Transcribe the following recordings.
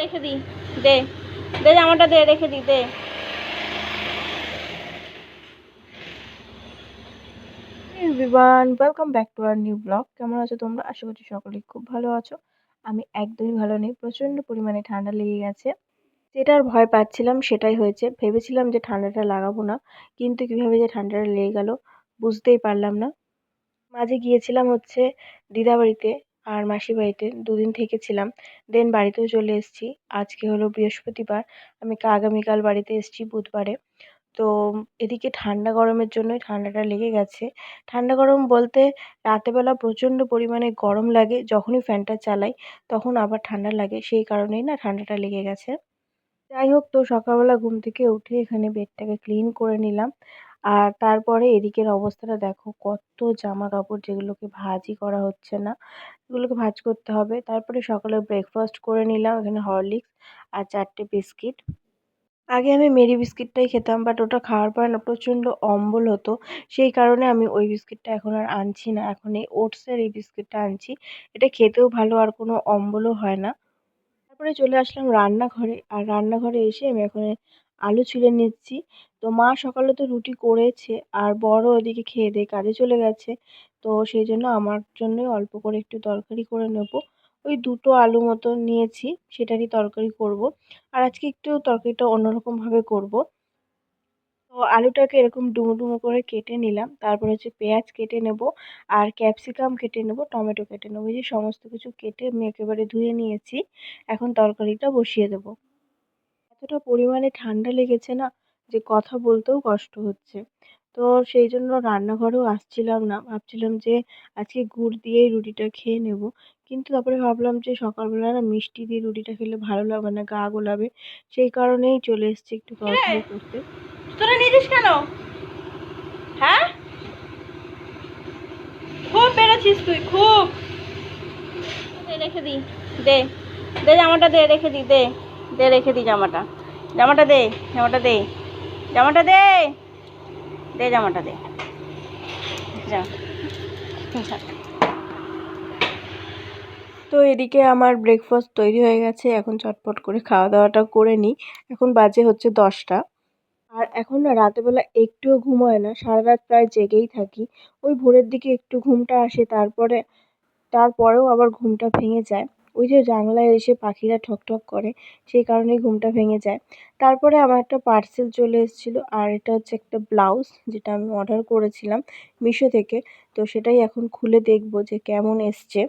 রেখে দি, দে দে জামাটা দে, রেখে দি, দে। Everyone, welcome back to our new blog. কেমন আছো তোমরা? আশা করছি সকলেই খুব ভালো আছো। আমি একদমই ভালো নেই, প্রচণ্ড পরিমাণে ঠান্ডা লেগে গেছে। যেটার ভয় পাচ্ছিলাম সেটাই হয়েছে। ভেবেছিলাম যে ঠান্ডাটা লাগাবো না, কিন্তু কিভাবে যে ঠান্ডাটা লেগে গেল বুঝতেই পারলাম না। মাঝে গিয়েছিলাম হচ্ছে দিদা বাড়িতে আর মাসি বাড়িতে, দুদিন থেকেছিলাম। দেন বাড়িতেও চলে এসেছি। আজকে হলো বৃহস্পতিবার, আমি আগামীকাল বাড়িতে এসেছি বুধবারে। তো এদিকে ঠান্ডা গরমের জন্যই ঠান্ডাটা লেগে গেছে। ঠান্ডা গরম বলতে রাতেবেলা প্রচণ্ড পরিমাণে গরম লাগে, যখনই ফ্যানটা চালাই তখন আবার ঠান্ডা লাগে, সেই কারণেই না ঠান্ডাটা লেগে গেছে। যাই হোক, তো সকালবেলা ঘুম থেকে উঠে এখানে বেডটাকে ক্লিন করে নিলাম। আর তারপরে এদিকের অবস্থাটা দেখো, কত জামা কাপড় যেগুলোকে ভাঁজই করা হচ্ছে না, এগুলোকে ভাঁজ করতে হবে। তারপরে সকালে ব্রেকফাস্ট করে নিলাম, এখানে হরলিক্স আর 4টে বিস্কিট। আগে আমি মেরি বিস্কিটটাই খেতাম, বাট ওটা খাওয়ার পর না প্রচণ্ড অম্বল হতো, সেই কারণে আমি ওই বিস্কিটটা এখন আর আনছি না। এখন এই ওটসের এই বিস্কিটটা আনছি। এটা খেতেও ভালো আর কোনো অম্বলও হয় না। তারপরে চলে আসলাম রান্নাঘরে, আর রান্নাঘরে এসে আমি এখন আলু ছুলে নিচ্ছি। তো মা সকালে তো রুটি করেছে, আর বড় ওদিকে খেয়ে দিয়ে কাজে চলে গেছে। তো সেই জন্য আমার জন্যই অল্প করে একটু তরকারি করে নেব। ওই 2টো আলু মতো নিয়েছি, সেটারই তরকারি করব। আর আজকে একটু তরকারিটা অন্যরকমভাবে করব। তো আলুটাকে এরকম ডুমো ডুমো করে কেটে নিলাম। তারপর হচ্ছে পেঁয়াজ কেটে নেব, আর ক্যাপসিকাম কেটে নেব, টমেটো কেটে নেব। এই যে সমস্ত কিছু কেটে আমি একেবারে ধুয়ে নিয়েছি। এখন তরকারিটা বসিয়ে দেব। এতটা পরিমাণে ঠান্ডা লেগেছে না, যে কথা বলতেও কষ্ট হচ্ছে। তো সেই জন্য রান্নাঘরেও আসছিলাম না, ভাবছিলাম যে আজকে গুড় দিয়েই রুটিটা খেয়ে নেব। কিন্তু তারপরে ভাবলাম যে সকালবেলা না মিষ্টি দিয়ে রুটিটা খেলে ভালো লাগবে না, গা গোলাবে। সেই কারণেই চলে এসেছি একটু তরকারি করতে। তোরা নিয়েছিস কেন? হ্যাঁ, খুব বেড়েছিস তুই, খুব। রেখে দি, দে দে জামাটা দে, রেখে দি, দে দে রেখে দি জামাটা। জামাটা দে, জামাটা দে, জামাটা দে, দে জামাটা দে, যা। তো এদিকে আমার ব্রেকফাস্ট তৈরি হয়ে গেছে, এখন চটপট করে খাওয়া দাওয়াটা করে নিই। এখন বাজে হচ্ছে 10টা। আর এখন না রাতেবেলা একটুও ঘুম হয় না, সারা রাত প্রায় জেগেই থাকি। ওই ভোরের দিকে একটু ঘুমটা আসে, তারপরেও আবার ঘুমটা ভেঙে যায়। ওই যে জানলায় এসে পাখিরা ঠকঠক করে, সেই কারণেই ঘুমটা ভেঙে যায়। তারপরে আমার একটা পার্সেল চলে এসেছিল, আর এটা হচ্ছে একটা ব্লাউজ, যেটা আমি অর্ডার করেছিলাম মিশো থেকে। তো সেটাই এখন খুলে দেখব যে কেমন এসছে।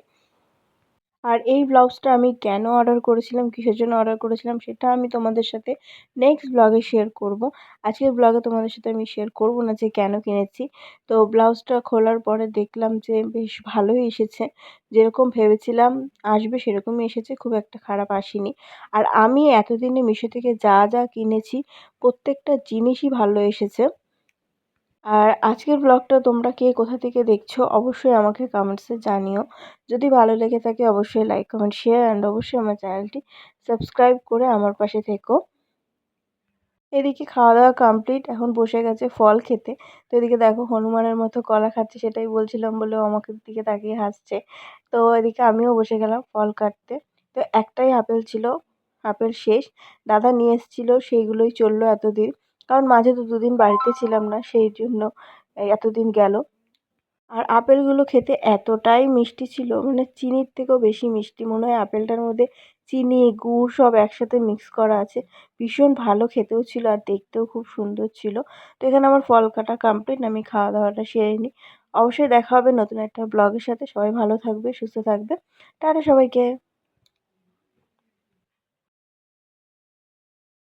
আর এই ব্লাউজটা আমি কেন অর্ডার করেছিলাম, কিসের জন্য অর্ডার করেছিলাম, সেটা আমি তোমাদের সাথে নেক্সট ব্লগে শেয়ার করব। আজকের ব্লগে তোমাদের সাথে আমি শেয়ার করব না যে কেন কিনেছি। তো ব্লাউজটা খোলার পরে দেখলাম যে বেশ ভালোই এসেছে, যেরকম ভেবেছিলাম আসবে সেরকমই এসেছে, খুব একটা খারাপ আসেনি। আর আমি এতদিনে মিশো থেকে যা যা কিনেছি প্রত্যেকটা জিনিসই ভালো এসেছে। আর আজকের ব্লগটা তোমরা কে কোথা থেকে দেখছো অবশ্যই আমাকে কমেন্টসে জানিও। যদি ভালো লেগে থাকে অবশ্যই লাইক, কমেন্ট, শেয়ার অ্যান্ড অবশ্যই আমার চ্যানেলটি সাবস্ক্রাইব করে আমার পাশে থেকো। এদিকে খাওয়া দাওয়া কমপ্লিট, এখন বসে গেছে ফল খেতে। তো এদিকে দেখো হনুমানের মতো কলা খাচ্ছে, সেটাই বলছিলাম বলেও আমাকে দিকে তাকিয়ে হাসছে। তো এদিকে আমিও বসে গেলাম ফল কাটতে। তো একটাই আপেল ছিল, আপেল শেষ। দাদা নিয়ে এসেছিলো, সেইগুলোই চললো এতদিন। কারণ মাঝে তো 2 দিন বাড়িতে ছিলাম না, সেই জন্য এতদিন গেল। আর আপেলগুলো খেতে এতটাই মিষ্টি ছিল, মানে চিনির থেকেও বেশি মিষ্টি। মনে হয় আপেলটার মধ্যে চিনি, গুড় সব একসাথে মিক্স করা আছে। ভীষণ ভালো খেতেও ছিল, আর দেখতেও খুব সুন্দর ছিল। তো এখানে আমার ফল কাটা কমপ্লিট, আমি খাওয়া দাওয়াটা সেরে নিই। অবশ্যই দেখা হবে নতুন একটা ব্লগের সাথে। সবাই ভালো থাকবে, সুস্থ থাকবে। টাটা সবাইকে।